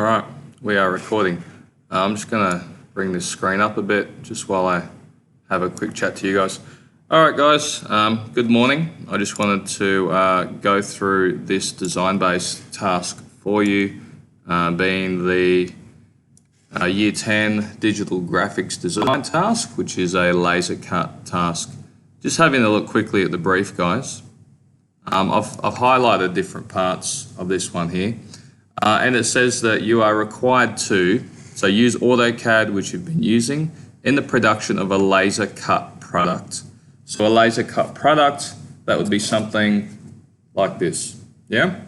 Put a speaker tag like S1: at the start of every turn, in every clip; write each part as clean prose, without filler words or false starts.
S1: All right, we are recording. I'm just gonna bring this screen up a bit just while I have a quick chat to you guys. All right, guys, good morning. I just wanted to go through this design-based task for you, being the Year 10 Digital Graphics Design task, which is a laser cut task. Just having a look quickly at the brief, guys. I've highlighted different parts of this one here. And it says that you are required to, so use AutoCAD, which you've been using, in the production of a laser cut product. So a laser cut product, that would be something like this, yeah?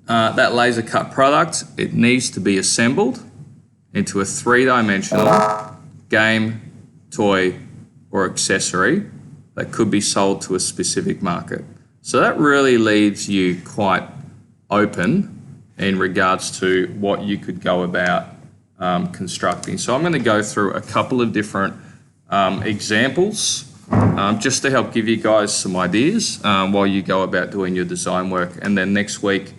S1: That laser cut product, it needs to be assembled into a three-dimensional game, toy, or accessory that could be sold to a specific market. So that really leaves you quite open in regards to what you could go about constructing. So I'm going to go through a couple of different examples just to help give you guys some ideas while you go about doing your design work. And then next week,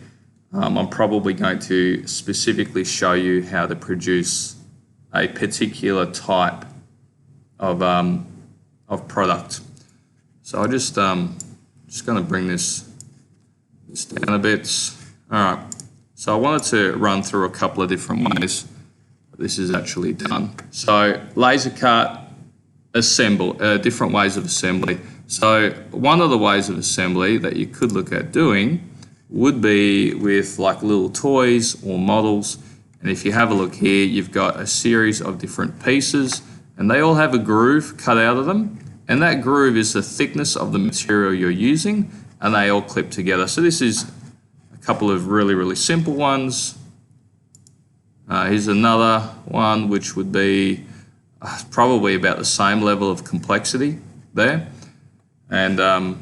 S1: I'm probably going to specifically show you how to produce a particular type of product. So I just going to bring this down a bit. All right. So I wanted to run through a couple of different ways this is actually done. So laser cut, assemble, different ways of assembly. So one of the ways of assembly that you could look at doing would be with like little toys or models. And if you have a look here, you've got a series of different pieces and they all have a groove cut out of them. And that groove is the thickness of the material you're using and they all clip together. So this is couple of really simple ones. Here's another one which would be probably about the same level of complexity there, and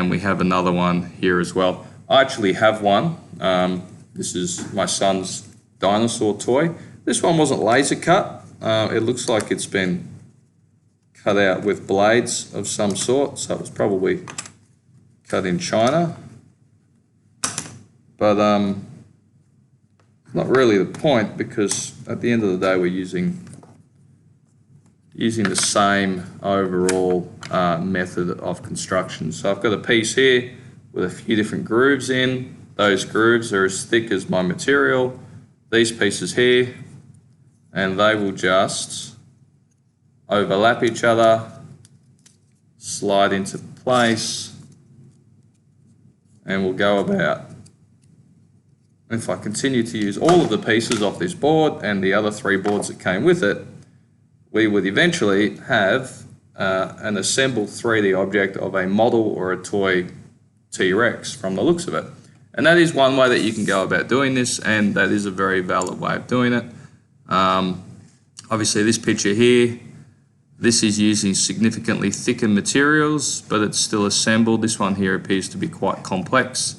S1: we have another one here as well. I actually have one. This is my son's dinosaur toy. This one wasn't laser cut. It looks like it's been cut out with blades of some sort, so it was probably cut in China. But not really the point, because at the end of the day we're using the same overall method of construction. So I've got a piece here with a few different grooves in. Those grooves are as thick as my material. These pieces here, and they will just overlap each other, slide into place, and we'll go about. If I continue to use all of the pieces off this board and the other three boards that came with it, we would eventually have an assembled 3D object of a model or a toy T-Rex from the looks of it. And that is one way that you can go about doing this, and that is a very valid way of doing it. Obviously this picture here, this is using significantly thicker materials, but it's still assembled. This one here appears to be quite complex.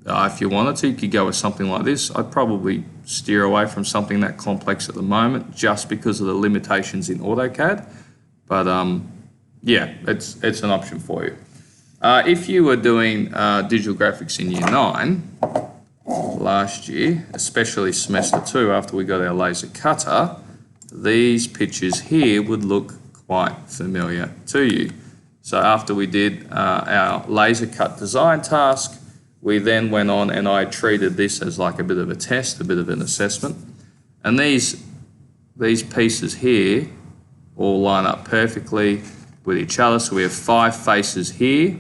S1: If you wanted to, you could go with something like this. I'd probably steer away from something that complex at the moment just because of the limitations in AutoCAD. But yeah, it's an option for you. If you were doing digital graphics in Year 9 last year, especially semester 2 after we got our laser cutter, these pictures here would look quite familiar to you. So after we did our laser cut design task, we then went on and I treated this as like a bit of a test, a bit of an assessment. And these pieces here all line up perfectly with each other. So we have 5 faces here,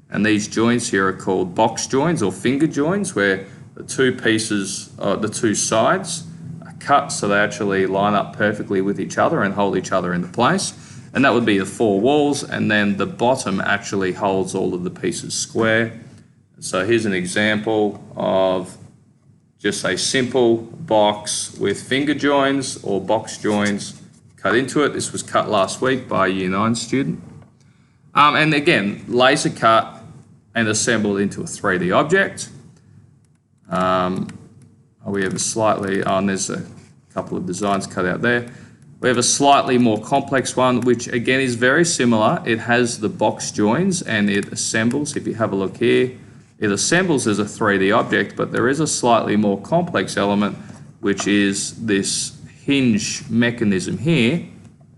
S1: and these joints here are called box joints or finger joints, where the two pieces, the two sides are cut so they actually line up perfectly with each other and hold each other into place. And that would be the 4 walls, and then the bottom actually holds all of the pieces square. So here's an example of just a simple box with finger joins or box joins cut into it. This was cut last week by a Year 9 student. And again, laser cut and assembled into a 3D object. We have a slightly, and there's a couple of designs cut out there. We have a slightly more complex one, which again is very similar. It has the box joins and it assembles. If you have a look here, It assembles as a 3D object, but there is a slightly more complex element, which is this hinge mechanism here.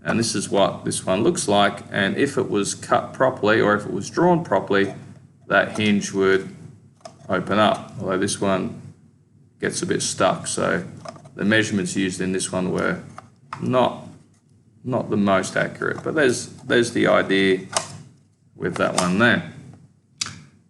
S1: And this is what this one looks like. And if it was cut properly, or if it was drawn properly, that hinge would open up. Although this one gets a bit stuck. So the measurements used in this one were not the most accurate. But there's the idea with that one there.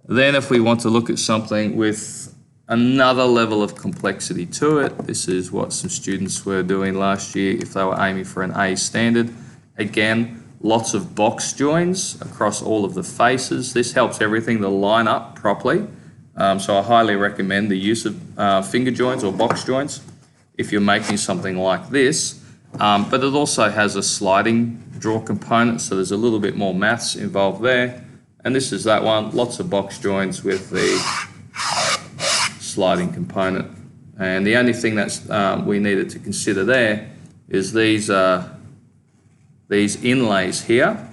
S1: Then if we want to look at something with another level of complexity to it, this is what some students were doing last year if they were aiming for an A standard. Again, lots of box joins across all of the faces. This helps everything to line up properly. So I highly recommend the use of finger joints or box joints if you're making something like this. But it also has a sliding draw component, so there's a little bit more maths involved there. And this is that one, lots of box joins with the sliding component. And the only thing that's we needed to consider there is these inlays here.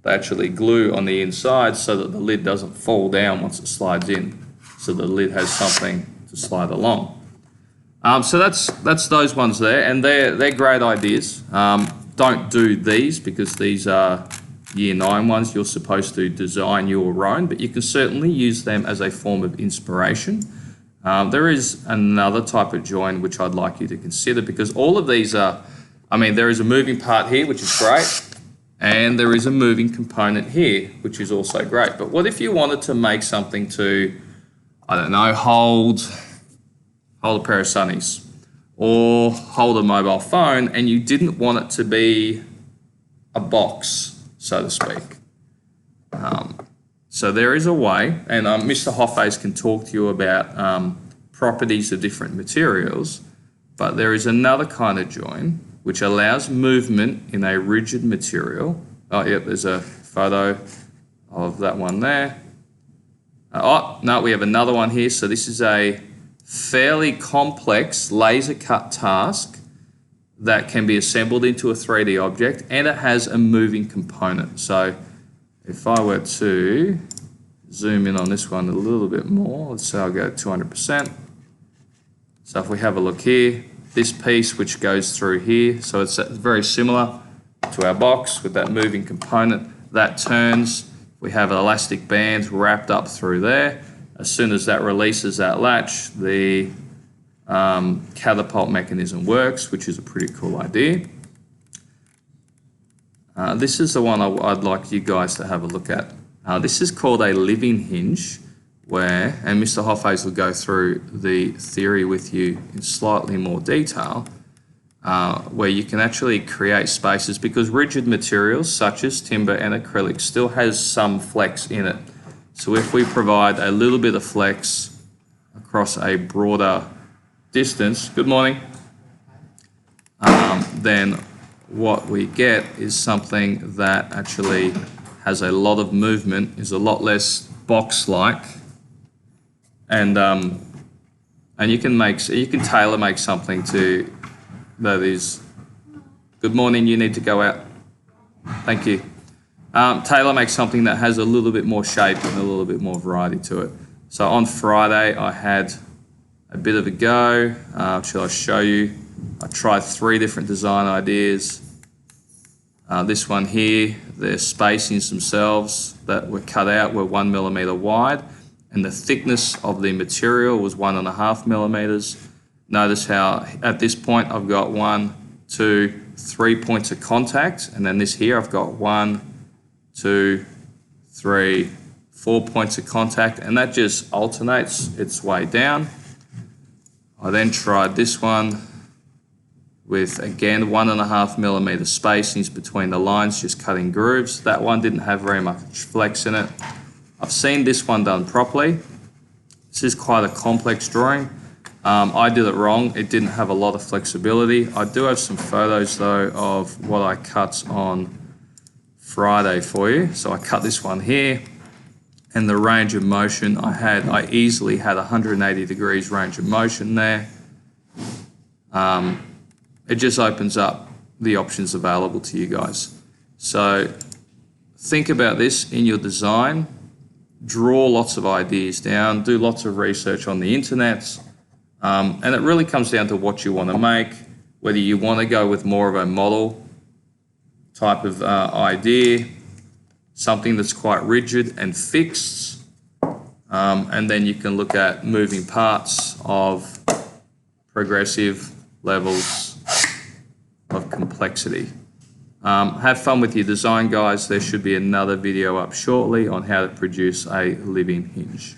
S1: They actually glue on the inside so that the lid doesn't fall down once it slides in, so the lid has something to slide along. So that's those ones there, and they're great ideas. Don't do these because these are Year 9 ones. You're supposed to design your own, but you can certainly use them as a form of inspiration. There is another type of join which I'd like you to consider, because all of these are, there is a moving part here, which is great, and there is a moving component here, which is also great. But what if you wanted to make something to, I don't know, hold a pair of sunnies or hold a mobile phone, and you didn't want it to be a box, so to speak. So there is a way, and Mr. Hoffes can talk to you about properties of different materials, but there is another kind of join which allows movement in a rigid material. Oh, yep, there's a photo of that one there. No, we have another one here. So this is a fairly complex laser cut task that can be assembled into a 3D object, and it has a moving component. So if I were to zoom in on this one a little bit more, let's say I'll go 200%. So if we have a look here, this piece which goes through here, so it's very similar to our box with that moving component. That turns, we have an elastic band wrapped up through there. As soon as that releases that latch, the catapult mechanism works, which is a pretty cool idea. This is the one I'd like you guys to have a look at. This is called a living hinge, where, and Mr. Hoffes will go through the theory with you in slightly more detail, where you can actually create spaces, because rigid materials such as timber and acrylic still has some flex in it. So if we provide a little bit of flex across a broader distance, good morning, then what we get is something that actually has a lot of movement, is a lot less box-like, and you can tailor make something to that is. Good morning. You need to go out. Thank you. Tailor make something that has a little bit more shape and a little bit more variety to it. So on Friday I had a bit of a go. Shall I show you? I tried 3 different design ideas. This one here, the spacings themselves that were cut out were 1 millimeter wide, and the thickness of the material was 1.5 millimeters. Notice how at this point I've got 1, 2, 3 points of contact, and then this here I've got 1, 2, 3, 4 points of contact, and that just alternates its way down. I then tried this one with, again, 1.5 millimeter spacings between the lines, just cutting grooves. That one didn't have very much flex in it. I've seen this one done properly. This is quite a complex drawing. I did it wrong. It didn't have a lot of flexibility. I do have some photos though of what I cut on Friday for you. So I cut this one here, and the range of motion I easily had 180 degrees range of motion there. It just opens up the options available to you guys. So think about this in your design. draw lots of ideas down, do lots of research on the internet, and it really comes down to what you want to make, whether you want to go with more of a model type of idea, something that's quite rigid and fixed, and then you can look at moving parts of progressive levels of complexity. Have fun with your design, guys. There should be another video up shortly on how to produce a living hinge.